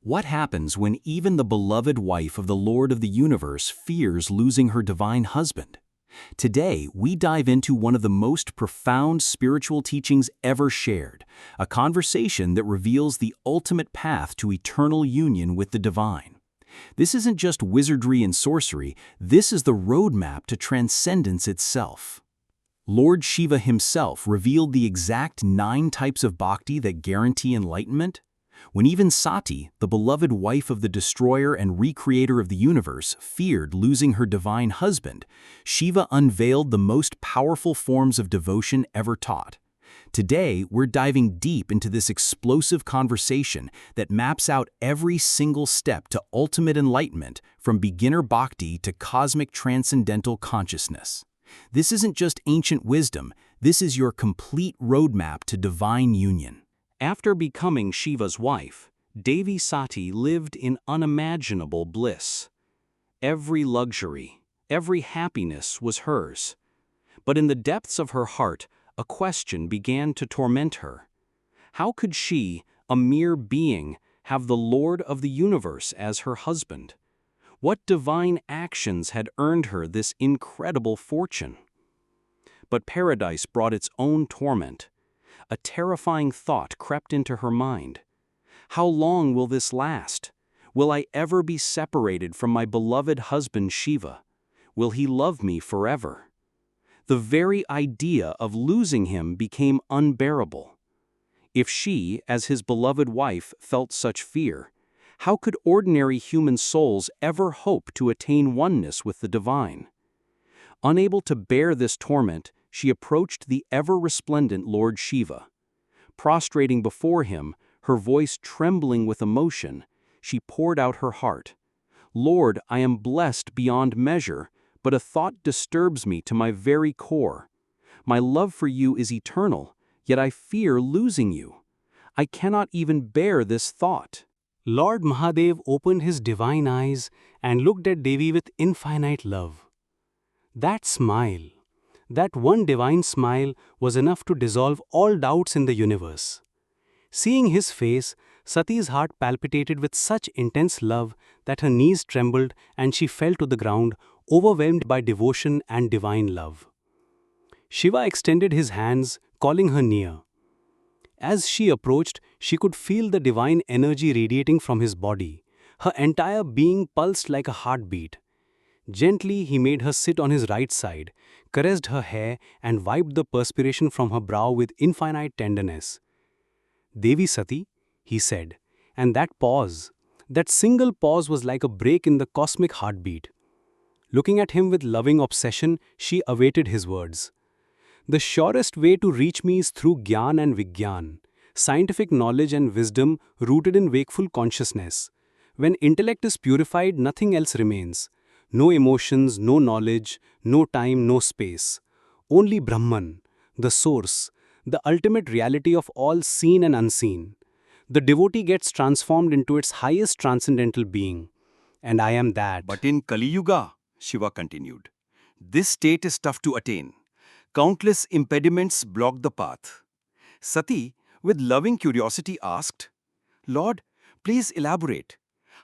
What happens when even the beloved wife of the Lord of the universe fears losing her divine husband? Today, we dive into one of the most profound spiritual teachings ever shared, a conversation that reveals the ultimate path to eternal union with the divine. This isn't just wizardry and sorcery, this is the roadmap to transcendence itself. Lord Shiva himself revealed the exact 9 types of bhakti that guarantee enlightenment. When even Sati, the beloved wife of the destroyer and recreator of the universe, feared losing her divine husband, Shiva unveiled the most powerful forms of devotion ever taught. Today, we're diving deep into this explosive conversation that maps out every single step to ultimate enlightenment, from beginner bhakti to cosmic transcendental consciousness. This isn't just ancient wisdom, this is your complete roadmap to divine union. After becoming Shiva's wife, Devi Sati lived in unimaginable bliss. Every luxury, every happiness was hers. But in the depths of her heart, a question began to torment her. How could she, a mere being, have the Lord of the universe as her husband? What divine actions had earned her this incredible fortune? But paradise brought its own torment. A terrifying thought crept into her mind. How long will this last? Will I ever be separated from my beloved husband Shiva? Will he love me forever? The very idea of losing him became unbearable. If she, as his beloved wife, felt such fear, how could ordinary human souls ever hope to attain oneness with the divine? Unable to bear this torment, she approached the ever-resplendent Lord Shiva. Prostrating before him, her voice trembling with emotion, she poured out her heart. "Lord, I am blessed beyond measure, but a thought disturbs me to my very core. My love for you is eternal, yet I fear losing you. I cannot even bear this thought." Lord Mahadev opened his divine eyes and looked at Devi with infinite love. That smile, that one divine smile, was enough to dissolve all doubts in the universe. Seeing his face, Sati's heart palpitated with such intense love that her knees trembled and she fell to the ground, overwhelmed by devotion and divine love. Shiva extended his hands, calling her near. As she approached, she could feel the divine energy radiating from his body. Her entire being pulsed like a heartbeat. Gently, he made her sit on his right side, caressed her hair, and wiped the perspiration from her brow with infinite tenderness. "Devi Sati," he said, and that pause, that single pause, was like a break in the cosmic heartbeat. Looking at him with loving obsession, she awaited his words. "The surest way to reach me is through Gyan and Vigyan, scientific knowledge and wisdom rooted in wakeful consciousness. When intellect is purified, nothing else remains. No emotions, no knowledge, no time, no space. Only Brahman, the source, the ultimate reality of all seen and unseen. The devotee gets transformed into its highest transcendental being. And I am that." But in Kali Yuga, Shiva continued, this state is tough to attain. Countless impediments block the path. Sati, with loving curiosity, asked, "Lord, please elaborate.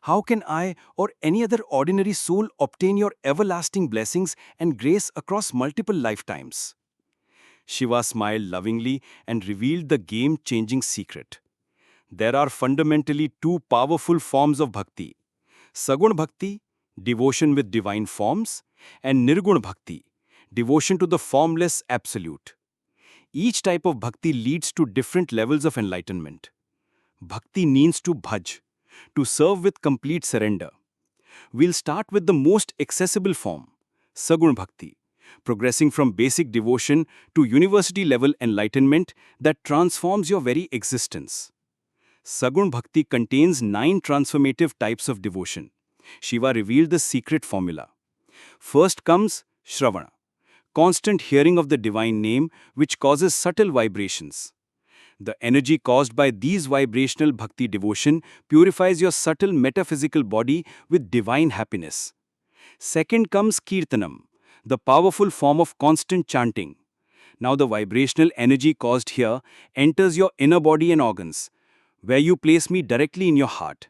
How can I or any other ordinary soul obtain your everlasting blessings and grace across multiple lifetimes?" Shiva smiled lovingly and revealed the game-changing secret. There are fundamentally 2 powerful forms of bhakti: Sagun Bhakti, devotion with divine forms, and Nirgun Bhakti, devotion to the formless absolute. Each type of bhakti leads to different levels of enlightenment. Bhakti means to bhaj, to serve with complete surrender. We'll start with the most accessible form, Sagun Bhakti, progressing from basic devotion to university-level enlightenment that transforms your very existence. Sagun Bhakti contains 9 transformative types of devotion. Shiva revealed the secret formula. First comes Shravana, constant hearing of the divine name, which causes subtle vibrations. The energy caused by these vibrational bhakti devotion purifies your subtle metaphysical body with divine happiness. Second comes Kirtanam, the powerful form of constant chanting. Now the vibrational energy caused here enters your inner body and organs, where you place me directly in your heart.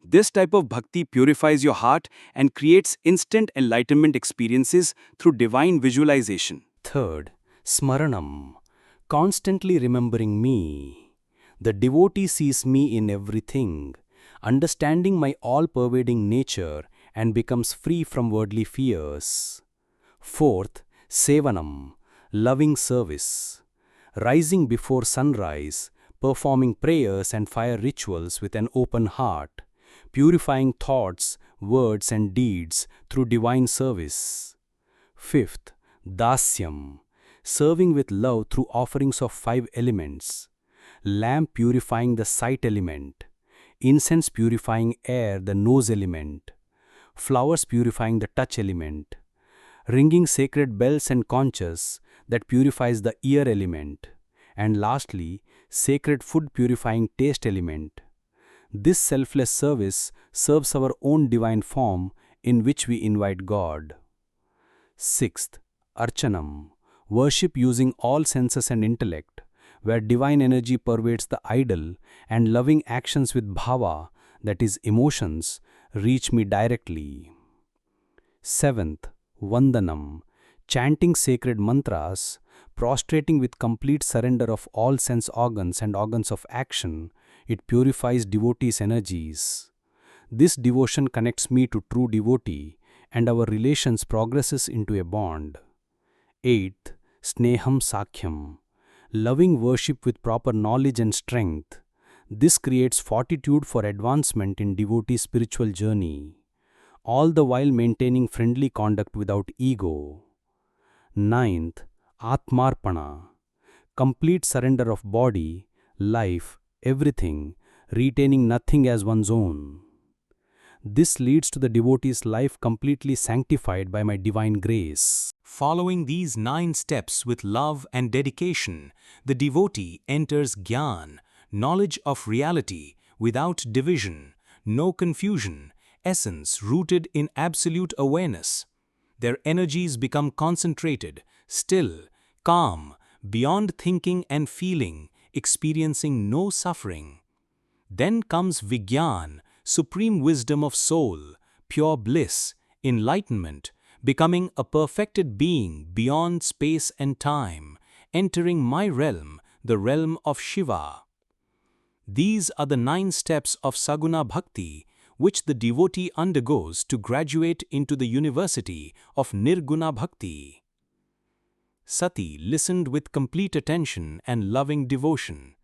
This type of bhakti purifies your heart and creates instant enlightenment experiences through divine visualization. Third, Smaranam, constantly remembering me. The devotee sees me in everything, understanding my all-pervading nature and becomes free from worldly fears. Fourth, Sevanam, loving service. Rising before sunrise, performing prayers and fire rituals with an open heart, purifying thoughts, words and deeds through divine service. Fifth, Dasyam, serving with love through offerings of 5 elements. Lamp purifying the sight element, incense purifying air, the nose element, flowers purifying the touch element, ringing sacred bells and conches that purifies the ear element, and lastly, sacred food purifying taste element. This selfless service serves our own divine form in which we invite God. Sixth, Archanam, worship using all senses and intellect, where divine energy pervades the idol and loving actions with bhava, that is emotions, reach me directly. Seventh, Vandanam, chanting sacred mantras, prostrating with complete surrender of all sense organs and organs of action, it purifies devotees' energies. This devotion connects me to true devotee, and our relations progresses into a bond. Eighth, Sneham Sakhyam, loving worship with proper knowledge and strength. This creates fortitude for advancement in devotee spiritual journey, all the while maintaining friendly conduct without ego. Ninth, Atmarpana, complete surrender of body, life, everything, retaining nothing as one's own. This leads to the devotee's life completely sanctified by my divine grace. Following these 9 steps with love and dedication, the devotee enters Gyan, knowledge of reality, without division, no confusion, essence rooted in absolute awareness. Their energies become concentrated, still, calm, beyond thinking and feeling, experiencing no suffering. Then comes Vigyan, supreme wisdom of soul, pure bliss, enlightenment, becoming a perfected being beyond space and time, entering my realm, the realm of Shiva. These are the 9 steps of Saguna Bhakti, which the devotee undergoes to graduate into the university of Nirguna Bhakti. Sati listened with complete attention and loving devotion.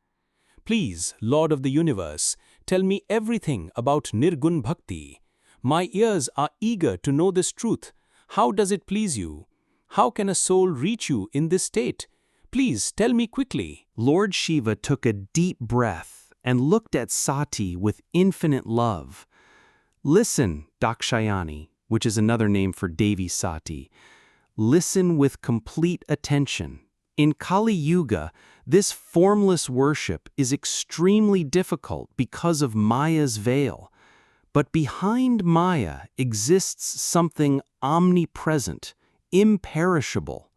Please, Lord of the universe, tell me everything about Nirgun Bhakti. My ears are eager to know this truth. How does it please you? How can a soul reach you in this state? Please tell me quickly. Lord Shiva took a deep breath and looked at Sati with infinite love. Listen, Dakshayani, which is another name for Devi Sati. Listen with complete attention. In Kali Yuga, this formless worship is extremely difficult because of Maya's veil. But behind Maya exists something omnipresent, imperishable.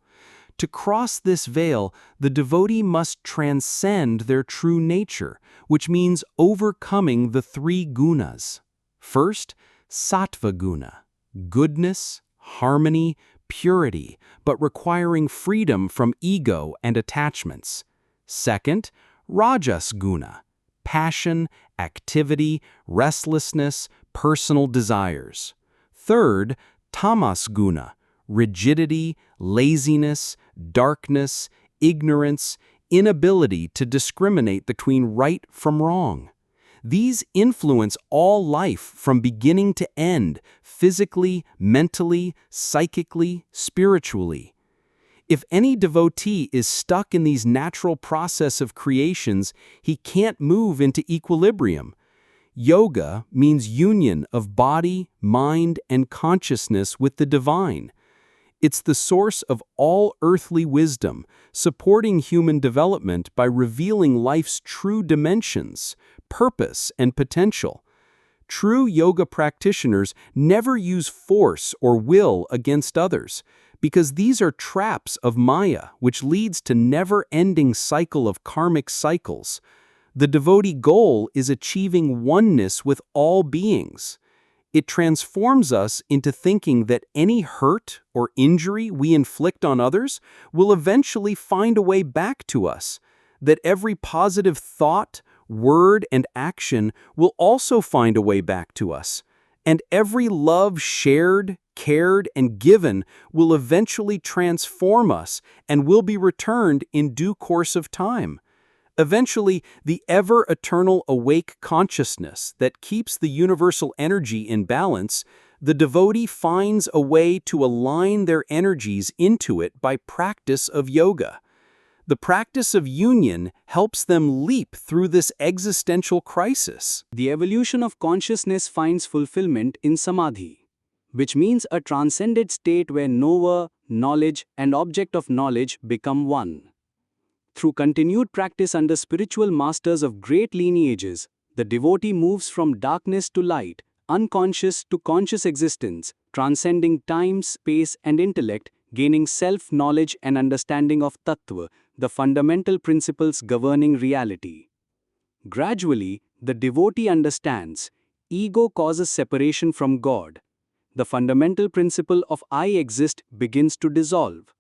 To cross this veil, the devotee must transcend their true nature, which means overcoming the 3 gunas. First, Sattva guna, goodness, harmony, purity, but requiring freedom from ego and attachments. Second, Rajas guna, passion, activity, restlessness, personal desires. Third, Tamas guna, rigidity, laziness, darkness, ignorance, inability to discriminate between right from wrong. These influence all life from beginning to end, physically, mentally, psychically, spiritually. If any devotee is stuck in these natural process of creations, he can't move into equilibrium. Yoga means union of body, mind, and consciousness with the divine. It's the source of all earthly wisdom, supporting human development by revealing life's true dimensions, purpose, and potential. True yoga practitioners never use force or will against others, because these are traps of Maya, which leads to never-ending cycle of karmic cycles. The devotee goal is achieving oneness with all beings. It transforms us into thinking that any hurt or injury we inflict on others will eventually find a way back to us, that every positive thought, word, and action will also find a way back to us, and every love shared, cared, and given will eventually transform us and will be returned in due course of time. Eventually, the ever-eternal awake consciousness that keeps the universal energy in balance, the devotee finds a way to align their energies into it by practice of yoga. The practice of union helps them leap through this existential crisis. The evolution of consciousness finds fulfillment in samadhi, which means a transcended state where knower, knowledge, and object of knowledge become one. Through continued practice under spiritual masters of great lineages, the devotee moves from darkness to light, unconscious to conscious existence, transcending time, space, and intellect, gaining self-knowledge and understanding of tattva, the fundamental principles governing reality. Gradually, the devotee understands ego causes separation from God. The fundamental principle of I exist begins to dissolve.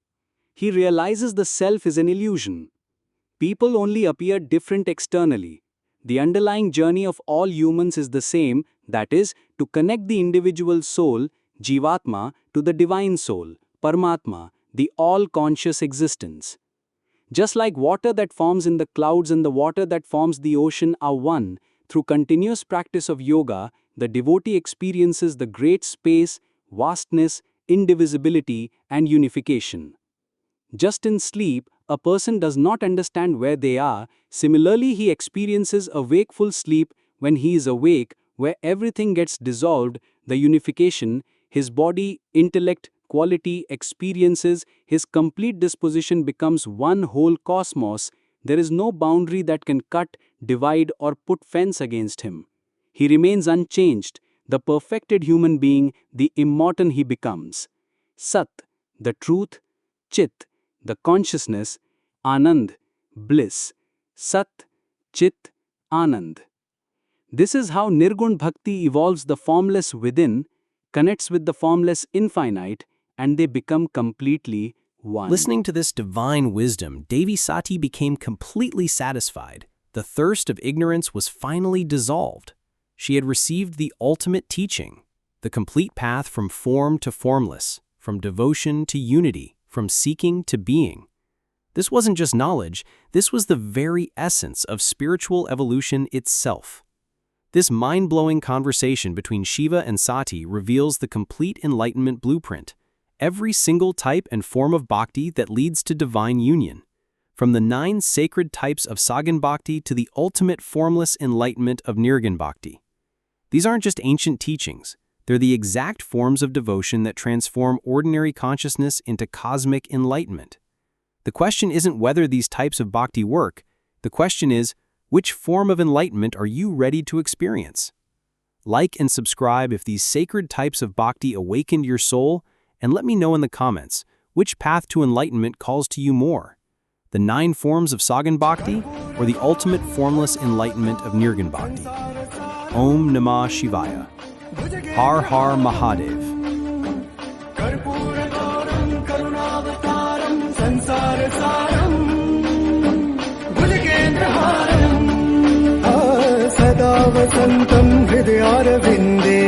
He realizes the self is an illusion. People only appear different externally. The underlying journey of all humans is the same, that is, to connect the individual soul, Jivatma, to the divine soul, Paramatma, the all-conscious existence. Just like water that forms in the clouds and the water that forms the ocean are one, through continuous practice of yoga, the devotee experiences the great space, vastness, indivisibility, and unification. Just in sleep, a person does not understand where they are. Similarly, he experiences a wakeful sleep when he is awake, where everything gets dissolved, the unification, his body, intellect, quality, experiences, his complete disposition becomes one whole cosmos. There is no boundary that can cut, divide, or put fence against him. He remains unchanged, the perfected human being, the immortal he becomes. Sat, the truth, Chit, the consciousness, Anand, bliss. Sat, Chit, Anand. This is how Nirgun Bhakti evolves the formless within, connects with the formless infinite, and they become completely one. Listening to this divine wisdom, Devi Sati became completely satisfied. The thirst of ignorance was finally dissolved. She had received the ultimate teaching, the complete path from form to formless, from devotion to unity, from seeking to being. This wasn't just knowledge, this was the very essence of spiritual evolution itself. This mind-blowing conversation between Shiva and Sati reveals the complete enlightenment blueprint, every single type and form of bhakti that leads to divine union. From the 9 sacred types of Sagan Bhakti to the ultimate formless enlightenment of Nirgun Bhakti. These aren't just ancient teachings, they're the exact forms of devotion that transform ordinary consciousness into cosmic enlightenment. The question isn't whether these types of bhakti work, the question is, which form of enlightenment are you ready to experience? Like and subscribe if these sacred types of bhakti awakened your soul, and let me know in the comments which path to enlightenment calls to you more, the 9 forms of Sagan Bhakti or the ultimate formless enlightenment of Nirgun Bhakti. Om Namah Shivaya. Har Har Mahadev. सदा वसन्तं हृदयारविन्दे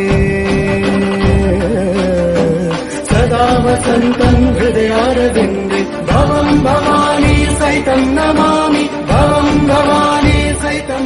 सदा वसन्तं हृदयारविन्दे भवं भवानी सहितं नमामि भवं भवानी सहितं